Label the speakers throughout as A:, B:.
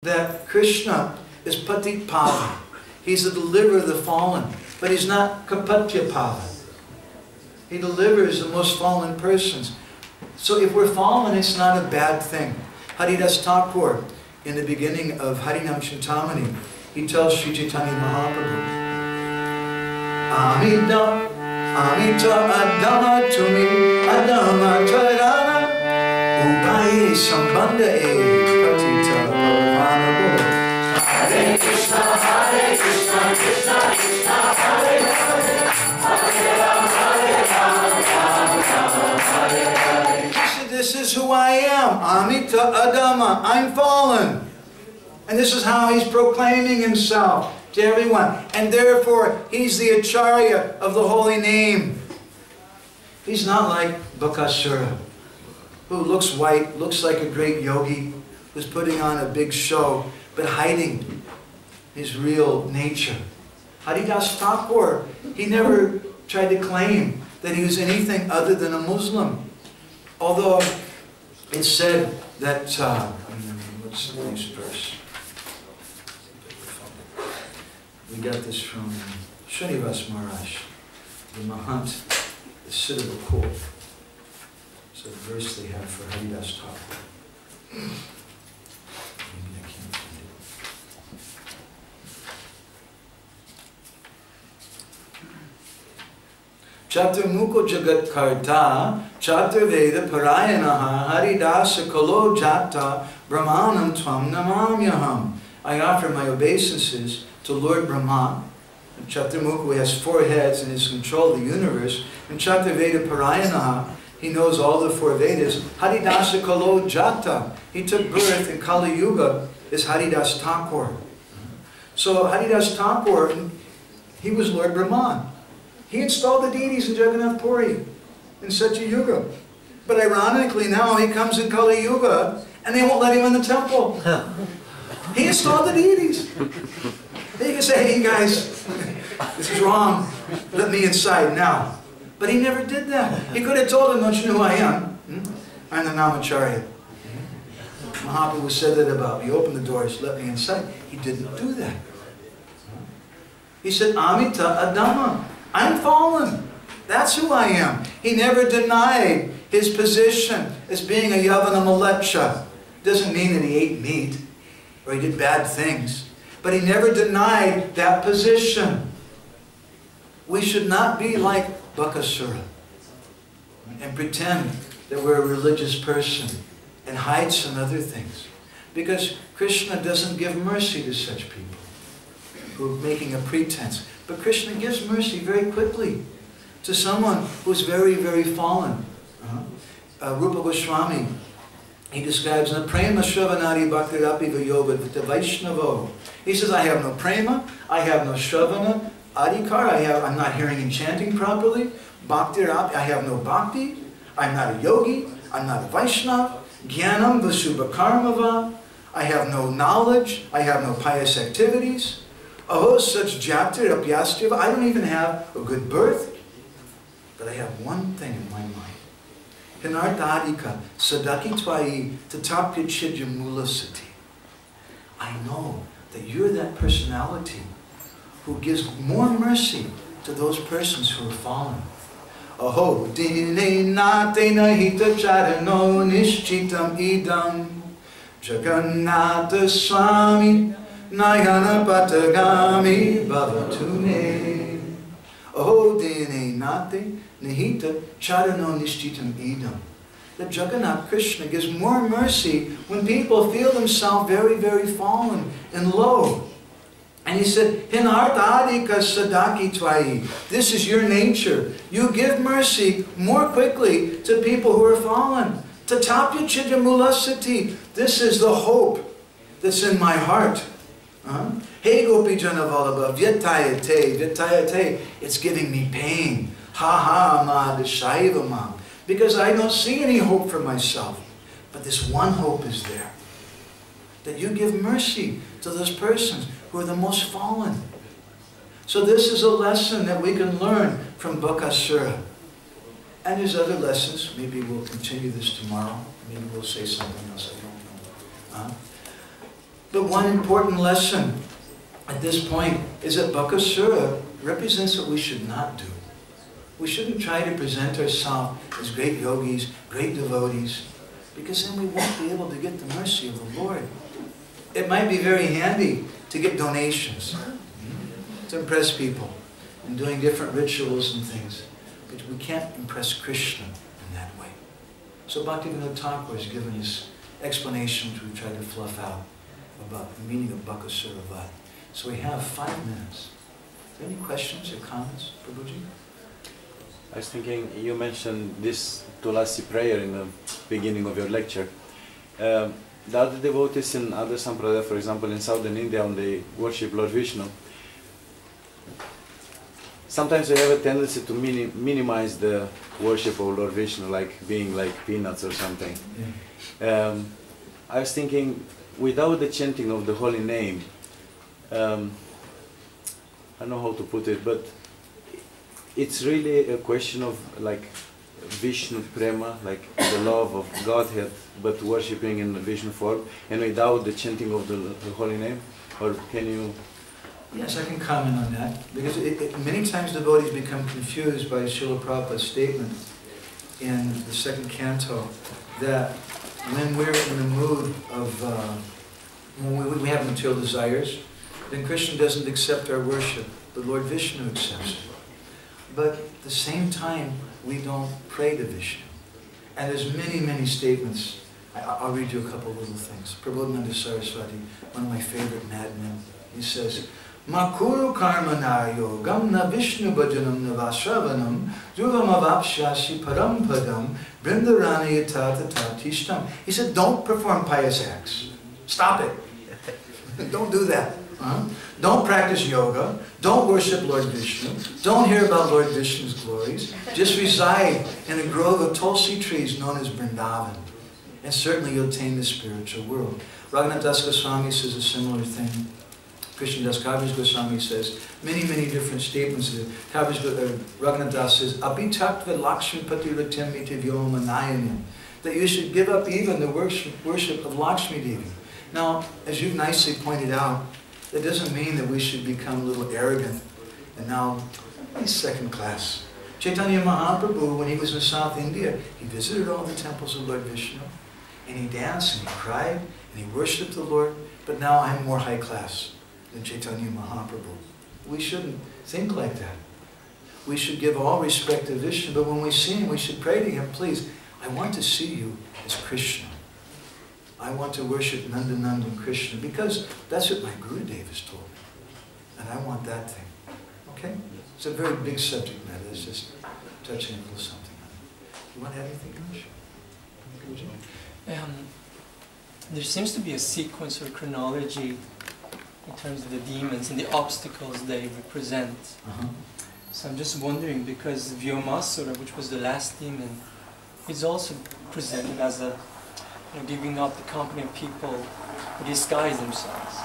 A: that Krishna is Patit Pavan. He's the deliverer of the fallen. But he's not Kapatya Pavan. He delivers the most fallen persons. So if we're fallen, it's not a bad thing. Haridas Thakur, in the beginning of Harinam Chintamani, he tells Sri Chaitanya Mahaprabhu, Amita Adama Tumi Adama Tarana Ubaye Sambandha Patita Bhavana Bolo. Hare Krishna, Krishna Krishna, Hare Hare, Hare Rama, Hare Hare. He said, this is who I am. Amita Adama, I'm fallen. And this is how he's proclaiming himself to everyone. And therefore, he's the Acharya of the holy name. He's not like Bakasura, who looks white, looks like a great yogi, who's putting on a big show, but hiding his real nature. Haridas Thakur, he never tried to claim that he was anything other than a Muslim. Although it's said that, what's the next verse? We got this from Srinivas Maharaj, the Mahant, the Siddha Court. It's a verse they have for Haridas Thakur. Maybe I can't find it. Chaturmukho Jagat Karta, Chaturveda Parayanaha, Haridasa Kalo Jata, Brahmanam Tvam Namamyaham. I offer my obeisances to Lord Brahma, and Chaturmukha, who has 4 heads and is control of the universe, and Chaturveda Parayanaha, he knows all the 4 Vedas. Haridasa Kalo Jata, he took birth in Kali Yuga, is Haridas Thakur. So Haridas Thakur, he was Lord Brahman. He installed the deities in Jagannath Puri in Satya Yuga. But ironically now he comes in Kali Yuga and they won't let him in the temple. He installed the deities. He can say, hey guys, this is wrong. Let me inside now. But he never did that. He could have told them, don't you know who I am? I'm the Namacharya. Mahaprabhu said that about me. Open the doors, let me inside. He didn't do that. He said, Amita Adama. I'm fallen. That's who I am. He never denied his position as being a Yavana Malecha. Doesn't mean that he ate meat or he did bad things. But he never denied that position. We should not be like Bakasura and pretend that we're a religious person and hide some other things. Because Krishna doesn't give mercy to such people who are making a pretense. But Krishna gives mercy very quickly to someone who's very, very fallen. Rupa Goswami, he describes in the Prema Shravanari Bhaktirapi Vayoga Vita Vaishnavo. He says, I have no prema, I have no Shravana, Adhikar, I'm not hearing and chanting properly. Bhaktirapi, I have no bhakti, I'm not a yogi, I'm not a Vaishnava. Jnanam Vasubhakarmava, I have no knowledge, I have no pious activities. Oh, such jatir apyastyava, I don't even have a good birth. But I have one thing in my mind. Hinartadika sadaki tvai tatapya chidya mulasati. I know that you're that personality who gives more mercy to those persons who are fallen. Aho dine nate nahita charano nishchitam idam Jagannatha Swami Nayana Patagami Bhavatune. Oh, dine nate nihita charano nishchitam idam. That Jagannath Krishna gives more mercy when people feel themselves very, very fallen and low. And he said, Hinartadika sadaki tvai. This is your nature. You give mercy more quickly to people who are fallen. Tatapya chidya mulasati. This is the hope that's in my heart. Hey gopi janavalabha, vyatayate, vyatayate. It's giving me pain. Ha ha mahadashayavamam. Because I don't see any hope for myself. But this one hope is there. That you give mercy to those persons who are the most fallen. So this is a lesson that we can learn from Bakasura. And there's other lessons. Maybe we'll continue this tomorrow. Maybe we'll say something else. I don't know. But one important lesson at this point is that Bakasura represents what we should not do. We shouldn't try to present ourselves as great yogis, great devotees, because then we won't be able to get the mercy of the Lord. It might be very handy to get donations, to impress people, and doing different rituals and things, but we can't impress Krishna in that way. So Bhaktivinoda Thakur has given his explanation, which we tried to fluff out, about the meaning of Bakasura Vad. So we have 5 minutes. Are there any questions or comments, Prabhuji?
B: I was thinking, you mentioned this Tulasi prayer in the beginning of your lecture. The other devotees in other sampradaya, for example in southern India, when they worship Lord Vishnu, sometimes they have a tendency to minimize the worship of Lord Vishnu, like being like peanuts or something. Yeah. I was thinking, without the chanting of the holy name, I don't know how to put it, but it's really a question of like Vishnu Prema, like the love of Godhead, but worshipping in the Vishnu form, and without the chanting of the holy name? Or can you?
A: Yes, I can comment on that, because many times devotees become confused by Srila Prabhupada's statement in the 2nd canto that when we're in the mood of, when we have material desires, then Krishna doesn't accept our worship, but Lord Vishnu accepts it. But at the same time, we don't pray to Vishnu. And there's many, many statements. I'll read you a couple little things. Prabodhananda Saraswati, one of my favorite madmen, he says, Makuru karmana yogam na Vishnu bhajanam na vasravanam dhruvam avapshyasi param padam brindarani yatata tatishtam. He said, don't perform pious acts. Stop it. Don't do that. Don't practice yoga. Don't worship Lord Vishnu. Don't hear about Lord Vishnu's glories. Just reside in a grove of Tulsi trees known as Vrindavan. And certainly you'll attain the spiritual world. Raghunath Das Goswami says a similar thing. Krishna Das Kaviraj Goswami says many, many different statements. Raghunath Das says, Abhitaktva Lakshmipati Ratimiti Vyomanayanam. That you should give up even the worship of Lakshmi Devi. Now, as you've nicely pointed out, that doesn't mean that we should become a little arrogant and now he's second class. Chaitanya Mahaprabhu, when he was in South India, he visited all the temples of Lord Vishnu, and he danced and he cried and he worshipped the Lord, but now I'm more high class than Chaitanya Mahaprabhu. We shouldn't think like that. We should give all respect to Vishnu, but when we see him, we should pray to him, please, I want to see you as Krishna. I want to worship Nandanandan Krishna, because that's what my Gurudev has told me. And I want that thing. Okay? It's a very big subject matter. It's just touching a little something on it. You want to add anything, Guruji?
C: There seems to be a sequence or chronology in terms of the demons and the obstacles they represent. So I'm just wondering, because Vyomasura, which was the last demon, is also presented as a giving up the company of people who disguise themselves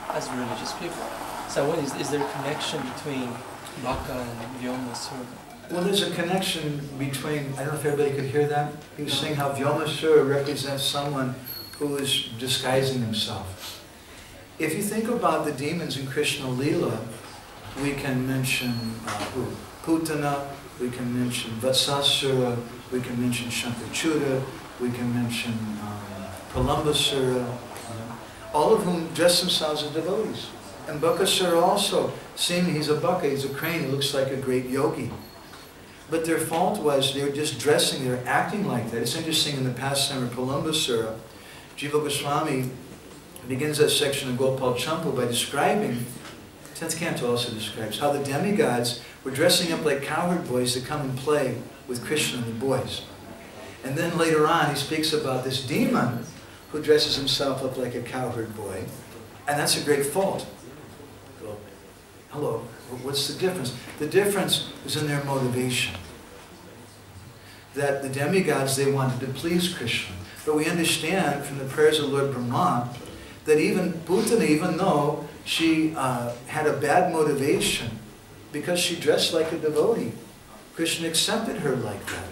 C: as religious people. So what is there a connection between Baka and Vyomasura?
A: Well, there's a connection between, I don't know if everybody could hear that. He was saying how Vyomasura represents someone who is disguising himself. If you think about the demons in Krishna Leela, we can mention Putana, we can mention Vatsasura, we can mention Shankachuta, we can mention Pralambasura, all of whom dress themselves as devotees. And Bakasura also, seeing he's a baka, he's a crane, he looks like a great yogi. But their fault was they were just dressing, they were acting like that. It's interesting in the pastime of Pralambasura, Jiva Goswami begins that section of Gopal Champu by describing, 10th canto also describes, how the demigods were dressing up like cowherd boys to come and play with Krishna and the boys. And then later on he speaks about this demon who dresses himself up like a cowherd boy, and that's a great fault. Well, hello, what's the difference? The difference is in their motivation. That the demigods, they wanted to please Krishna. But we understand from the prayers of Lord Brahma that even Putana, even though she had a bad motivation, because she dressed like a devotee, Krishna accepted her like that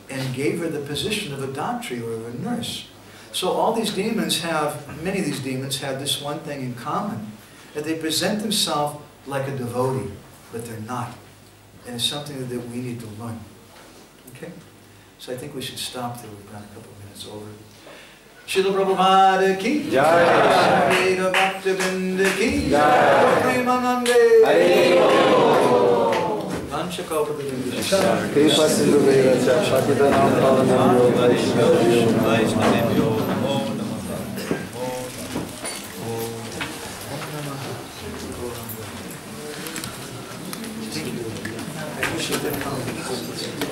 A: and gave her the position of a doctor or of a nurse. So all these demons many of these demons have this one thing in common, that they present themselves like a devotee, but they're not. And it's something that we need to learn. Okay? So I think we should stop there. We've gone a couple of minutes over. Srila Prabhupada ki jai, Advaita Bhaktivinoda ki jai, Premanande Hari Bol. Vanchakalpadivinoda Kripa Sindhu Viracha Patitanam Pavanam Vaishnavyo Namo Namaha. I wish you didn't come.